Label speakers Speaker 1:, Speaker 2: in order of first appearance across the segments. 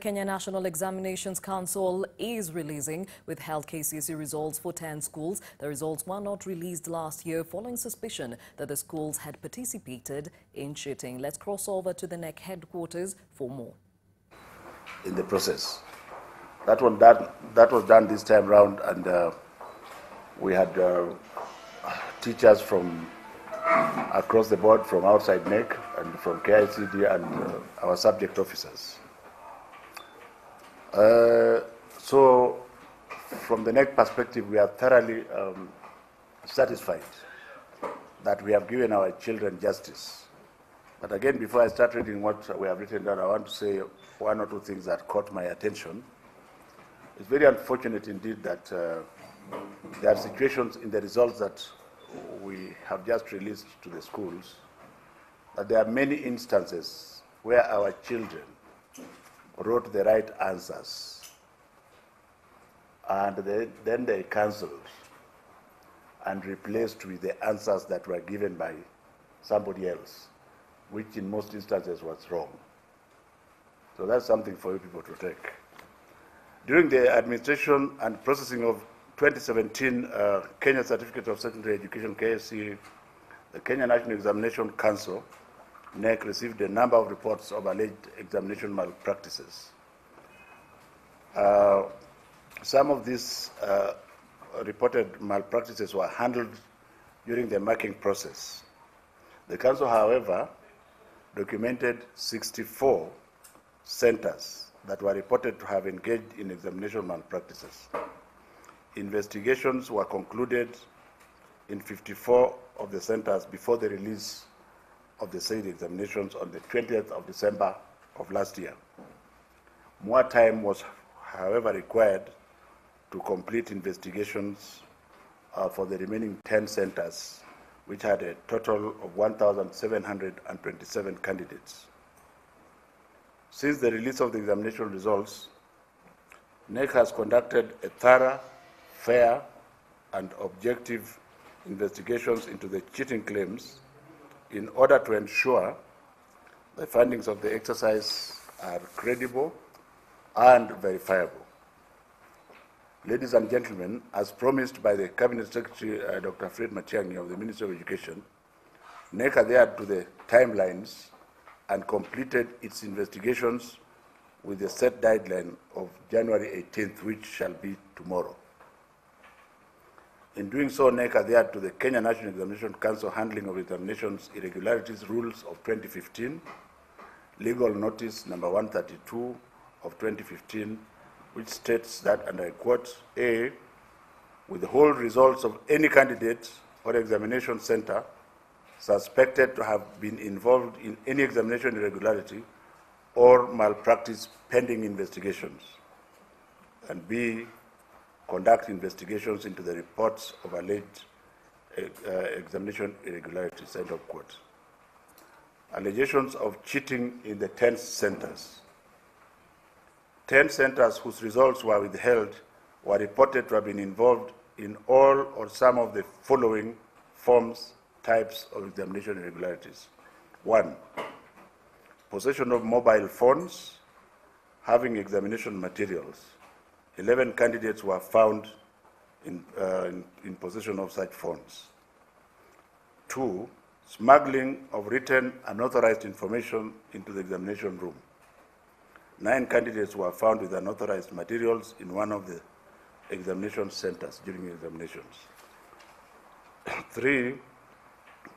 Speaker 1: Kenya National Examinations Council is releasing withheld KCSE results for 10 schools. The results were not released last year following suspicion that the schools had participated in cheating. Let's cross over to the KNEC headquarters for more.
Speaker 2: In the process, that was done this time round, and we had teachers from across the board, from outside KNEC and from KICD, and our subject officers. So from the KNEC perspective, we are thoroughly satisfied that we have given our children justice. But again, before I start reading what we have written down, I want to say one or two things that caught my attention. It's very unfortunate indeed that there are situations in the results that we have just released to the schools, that there are many instances where our children wrote the right answers and then they cancelled and replaced with the answers that were given by somebody else, which in most instances was wrong. So that's something for you people to take. During the administration and processing of 2017 Kenya Certificate of Secondary Education, KCSE, the Kenya National Examination Council, KNEC, received a number of reports of alleged examination malpractices. Some of these reported malpractices were handled during the marking process. The Council, however, documented 64 centers that were reported to have engaged in examination malpractices. Investigations were concluded in 54 of the centers before the release of the said examinations on the 20th of December of last year. More time was, however, required to complete investigations for the remaining 10 centers, which had a total of 1,727 candidates. Since the release of the examination results, KNEC has conducted a thorough, fair, and objective investigations into the cheating claims in order to ensure the findings of the exercise are credible and verifiable. Ladies and gentlemen, as promised by the Cabinet Secretary, Dr. Fred Matiang'i of the Ministry of Education, KNEC adhered to the timelines and completed its investigations with the set deadline of January 18th, which shall be tomorrow. In doing so, KNEC adhered to the Kenya National Examination Council Handling of Examinations Irregularities Rules of 2015, Legal Notice number 132 of 2015, which states that, and I quote, A, withhold results of any candidate or examination center suspected to have been involved in any examination irregularity or malpractice pending investigations, and B, conduct investigations into the reports of alleged examination irregularities, end of quote. Allegations of cheating in the 10 centers. 10 centers whose results were withheld were reported to have been involved in all or some of the following forms, types of examination irregularities. 1, possession of mobile phones having examination materials. 11 candidates were found in possession of such phones. 2, smuggling of written unauthorized information into the examination room. 9 candidates were found with unauthorized materials in one of the examination centers during examinations. 3,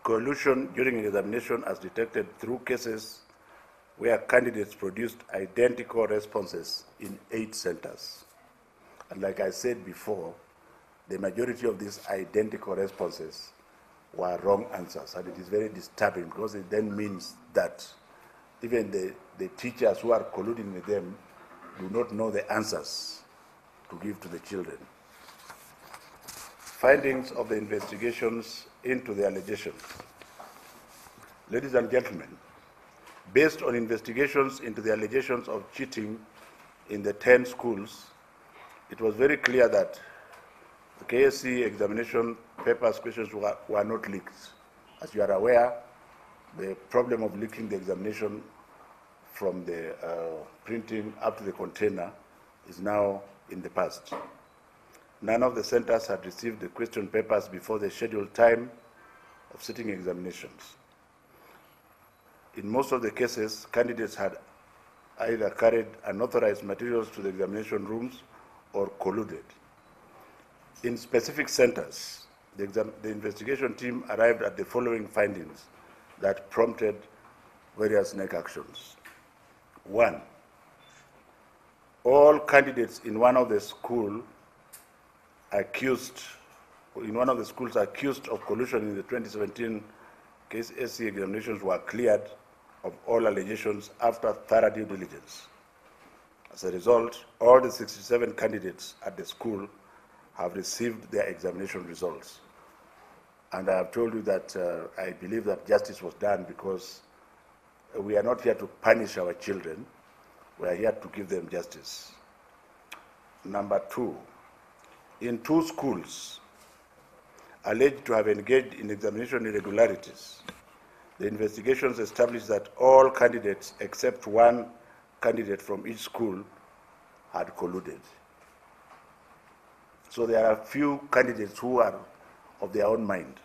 Speaker 2: collusion during examination as detected through cases where candidates produced identical responses in 8 centers. And like I said before, the majority of these identical responses were wrong answers, and it is very disturbing because it then means that even the teachers who are colluding with them do not know the answers to give to the children. Findings of the investigations into the allegations. Ladies and gentlemen, based on investigations into the allegations of cheating in the 10 schools, it was very clear that the KCSE examination papers questions were not leaked. As you are aware, the problem of leaking the examination from the printing up to the container is now in the past. None of the centers had received the question papers before the scheduled time of sitting examinations. In most of the cases, candidates had either carried unauthorized materials to the examination rooms or colluded. In specific centers, the investigation team arrived at the following findings that prompted various KNEC actions. 1, all candidates in one of the schools accused of collusion in the 2017 KCSE examinations were cleared of all allegations after thorough due diligence. As a result, all the 67 candidates at the school have received their examination results. And I have told you that I believe that justice was done because we are not here to punish our children. We are here to give them justice. Number 2, in 2 schools alleged to have engaged in examination irregularities, the investigations established that all candidates except one candidate from each school had colluded. So there are few candidates who are of their own mind.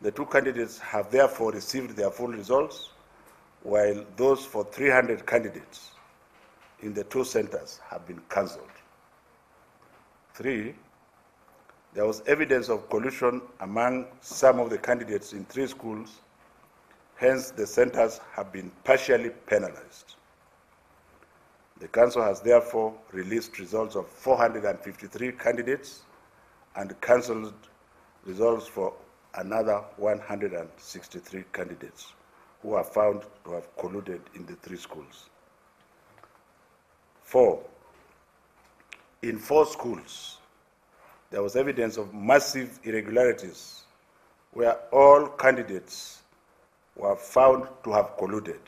Speaker 2: The 2 candidates have therefore received their full results, while those for 300 candidates in the 2 centers have been cancelled. 3, there was evidence of collusion among some of the candidates in 3 schools, hence the centers have been partially penalized. The Council has therefore released results of 453 candidates and cancelled results for another 163 candidates who are found to have colluded in the 3 schools. 4, in 4 schools, there was evidence of massive irregularities where all candidates were found to have colluded.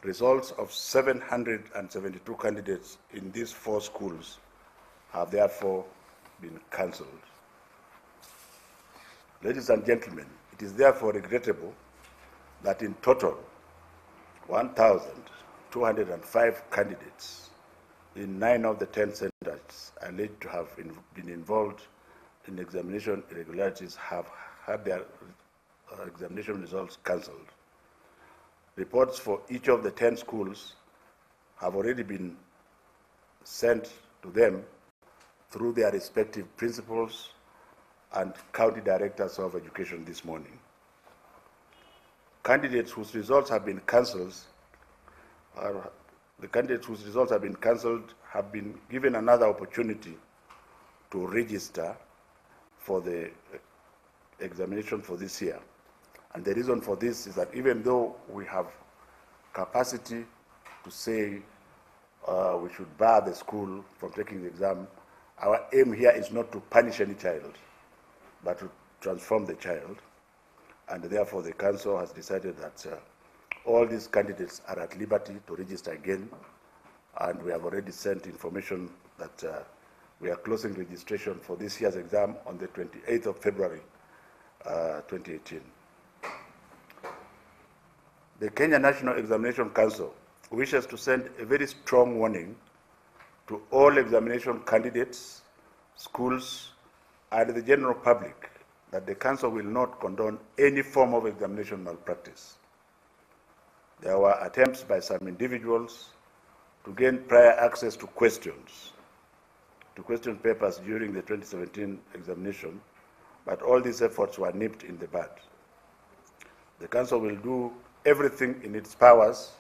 Speaker 2: Results of 772 candidates in these 4 schools have therefore been cancelled. Ladies and gentlemen, it is therefore regrettable that in total 1,205 candidates in 9 of the 10 centers alleged to have been involved in examination irregularities have had their examination results cancelled. Reports for each of the 10 schools have already been sent to them through their respective principals and county directors of education this morning. Candidates whose results have been cancelled have been given another opportunity to register for the examination for this year. And the reason for this is that even though we have capacity to say we should bar the school from taking the exam, our aim here is not to punish any child, but to transform the child. And therefore the Council has decided that all these candidates are at liberty to register again, and we have already sent information that we are closing registration for this year's exam on the 28th of February 2018. The Kenya National Examination Council wishes to send a very strong warning to all examination candidates, schools, and the general public that the Council will not condone any form of examination malpractice. There were attempts by some individuals to gain prior access to question papers during the 2017 examination, but all these efforts were nipped in the bud. The Council will do everything in its powers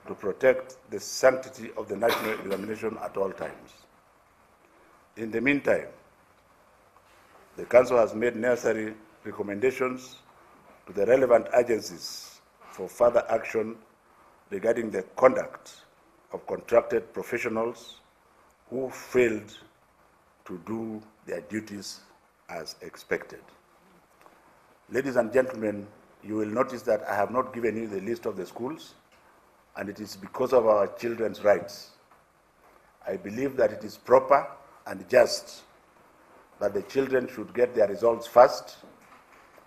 Speaker 2: to protect the sanctity of the national examination at all times. In the meantime, the Council has made necessary recommendations to the relevant agencies for further action regarding the conduct of contracted professionals who failed to do their duties as expected. Ladies and gentlemen, you will notice that I have not given you the list of the schools, and it is because of our children's rights. I believe that it is proper and just that the children should get their results first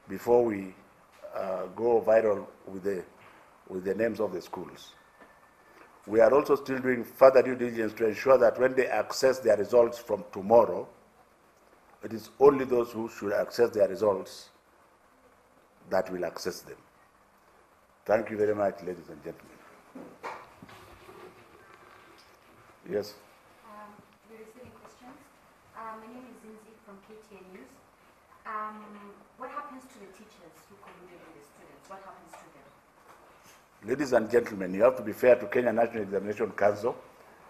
Speaker 2: before we go viral with with the names of the schools. We are also still doing further due diligence to ensure that when they access their results from tomorrow, it is only those who should access their results that will access them. Thank you very much, ladies and gentlemen. Yes.
Speaker 3: We're receiving questions. My name is Zinzi from KTN News. What happens to the teachers who colluded with the students? What happens to them?
Speaker 2: Ladies and gentlemen, you have to be fair to Kenya National Examination Council.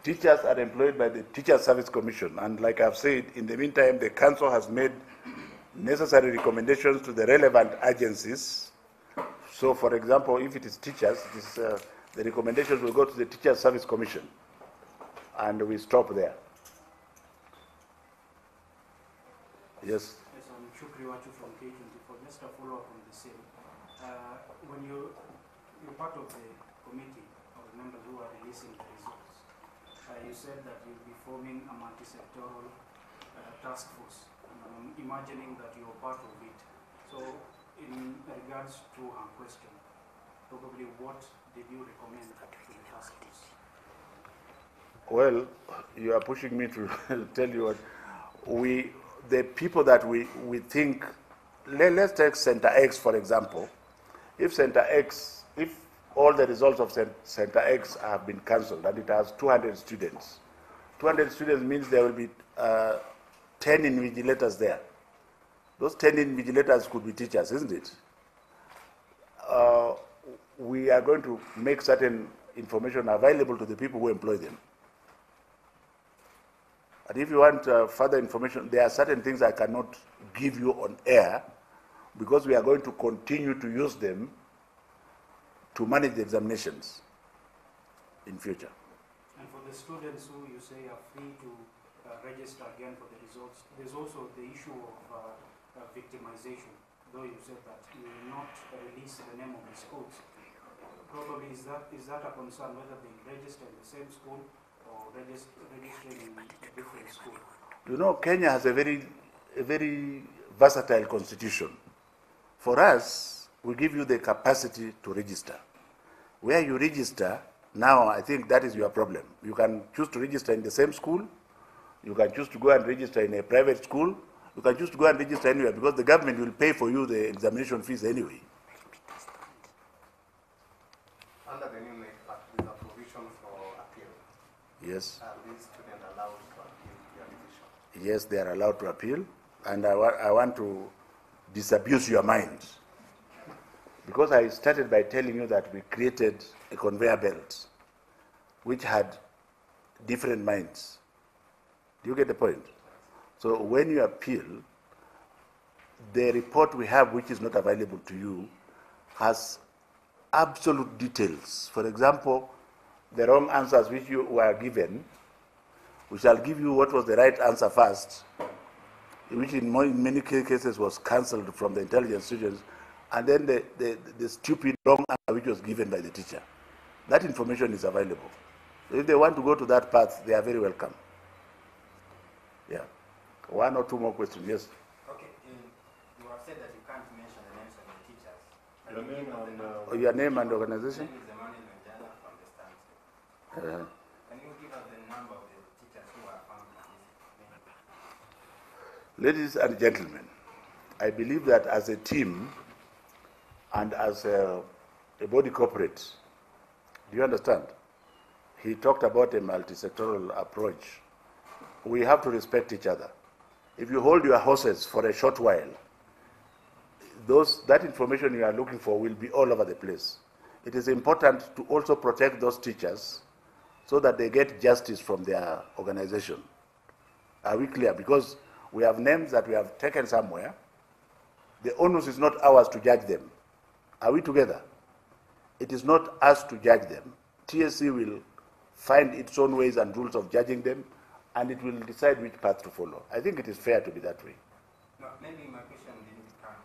Speaker 2: Teachers are employed by the Teacher Service Commission, and like I've said, in the meantime, the council has made necessary recommendations to the relevant agencies. So, for example, if it is teachers, the recommendations will go to the Teacher Service Commission, and we stop there. Yes.
Speaker 4: Yes, I'm Shukri Wachu from K24. Just a follow-up on the same. When you're part of the committee of the members who are releasing the results, you said that you'll be forming a multi-sectoral task force. I'm imagining that you're part of it. So, in regards to her question, probably what did you recommend to the task force?
Speaker 2: Well, you are pushing me to tell you what the people that we think, let's take Center X, for example. If Center X, if all the results of Center X have been cancelled and it has 200 students, 200 students means there will be 10 invigilators there. Those 10 invigilators could be teachers, isn't it? We are going to make certain information available to the people who employ them. And if you want further information, there are certain things I cannot give you on air because we are going to continue to use them to manage the examinations in future.
Speaker 4: And for the students who you say are free to register again for the results, there's also the issue of victimization, though you said that you will not release the name of the schools. Probably is that a concern, whether they register in the same school or registering in a different school?
Speaker 2: You know, Kenya has a very versatile constitution. For us, we give you the capacity to register. Where you register, now I think that is your problem. You can choose to register in the same school, you can choose to go and register in a private school, you can choose to go and register anywhere because the government will pay for you the examination fees anyway.
Speaker 5: Under the new NEC Act, there is a provision for appeal.
Speaker 2: Yes.
Speaker 5: Are these students allowed to appeal their decision?
Speaker 2: Yes, they are allowed to appeal, and I want to disabuse your mind. Because I started by telling you that we created a conveyor belt which had different minds. Do you get the point? So when you appeal, the report we have, which is not available to you, has absolute details. For example, the wrong answers which you were given, we shall give you what was the right answer first, which in many cases was cancelled from the intelligence students, and then the stupid wrong answer which was given by the teacher. That information is available. So if they want to go to that path, they are very welcome. Yeah. One or two more questions, yes.
Speaker 6: Okay, you have said that you can't mention the names of the teachers.
Speaker 5: Your name and
Speaker 2: Your name and organization?
Speaker 6: My name is Emmanuel Njana from the Stanton. Can you give us the number of the teachers who are found participating?
Speaker 2: Ladies and gentlemen, I believe that as a team and as a body corporate, do you understand? He talked about a multi-sectoral approach. We have to respect each other. If you hold your horses for a short while, that information you are looking for will be all over the place. It is important to also protect those teachers so that they get justice from their organization. Are we clear? Because we have names that we have taken somewhere. The onus is not ours to judge them. Are we together? It is not us to judge them. TSC will find its own ways and rules of judging them, and it will decide which path to follow. I think it is fair to be that way.
Speaker 6: No, maybe my question didn't come.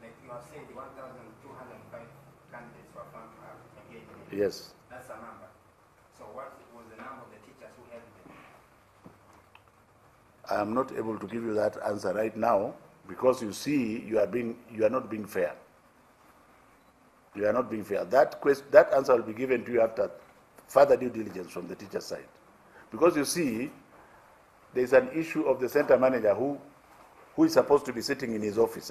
Speaker 6: Like you have said, 1,205 candidates were found to have engaged in it.
Speaker 2: Yes.
Speaker 6: That's a number. So what was the number of the teachers who held them?
Speaker 2: I am not able to give you that answer right now because you see, you are not being fair. You are not being fair. That answer will be given to you after further due diligence from the teacher side. Because you see, there's an issue of the center manager who is supposed to be sitting in his office.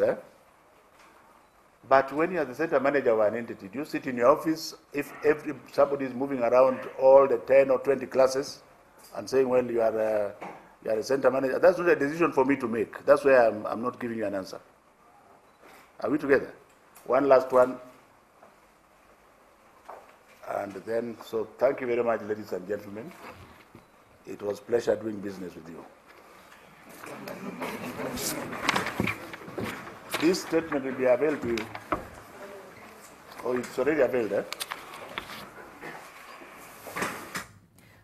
Speaker 2: But when you are the center manager of an entity, do you sit in your office if somebody is moving around all the 10 or 20 classes and saying, well, you are a center manager? That's not a decision for me to make. That's why I'm not giving you an answer. Are we together? One last one. And then, so thank you very much, ladies and gentlemen. It was a pleasure doing business with you. This statement will be available to you. Oh, it's already available,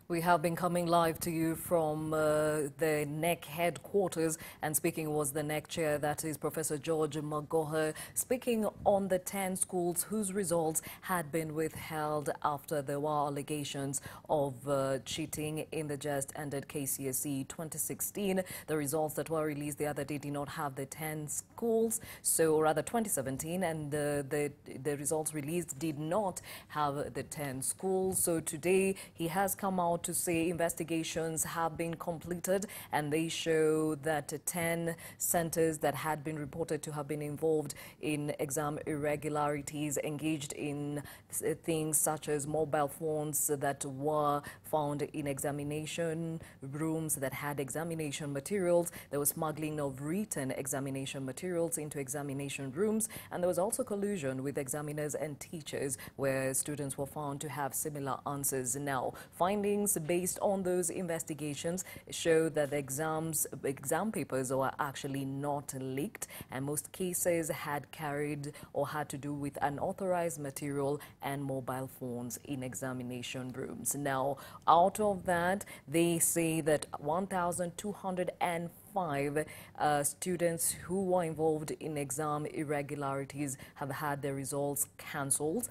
Speaker 1: We have been coming live to you from the KNEC headquarters, and speaking was the KNEC chair, that is Professor George Magoha, speaking on the 10 schools whose results had been withheld after there were allegations of cheating in the just ended KCSE 2016. The results that were released the other day did not have the 10 schools, so rather 2017, and the results released did not have the 10 schools. So today he has come out to say investigations have been completed, and they show that 10 centers that had been reported to have been involved in exam irregularities, engaged in things such as mobile phones that were found in examination rooms that had examination materials. There was smuggling of written examination materials into examination rooms, and there was also collusion with examiners and teachers where students were found to have similar answers. Now, findings based on those investigations show that the exam papers were actually not leaked, and most cases had carried or had to do with unauthorized material and mobile phones in examination rooms. Now, out of that, they say that 1,205 students who were involved in exam irregularities have had their results cancelled.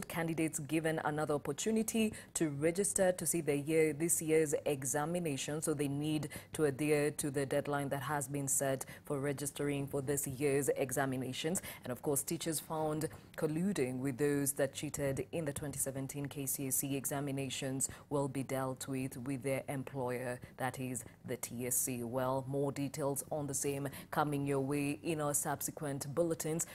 Speaker 1: Candidates given another opportunity to register to see this year's examination, so they need to adhere to the deadline that has been set for registering for this year's examinations. And of course, teachers found colluding with those that cheated in the 2017 KCSE examinations will be dealt with their employer, that is the TSC. Well, more details on the same coming your way in our subsequent bulletins.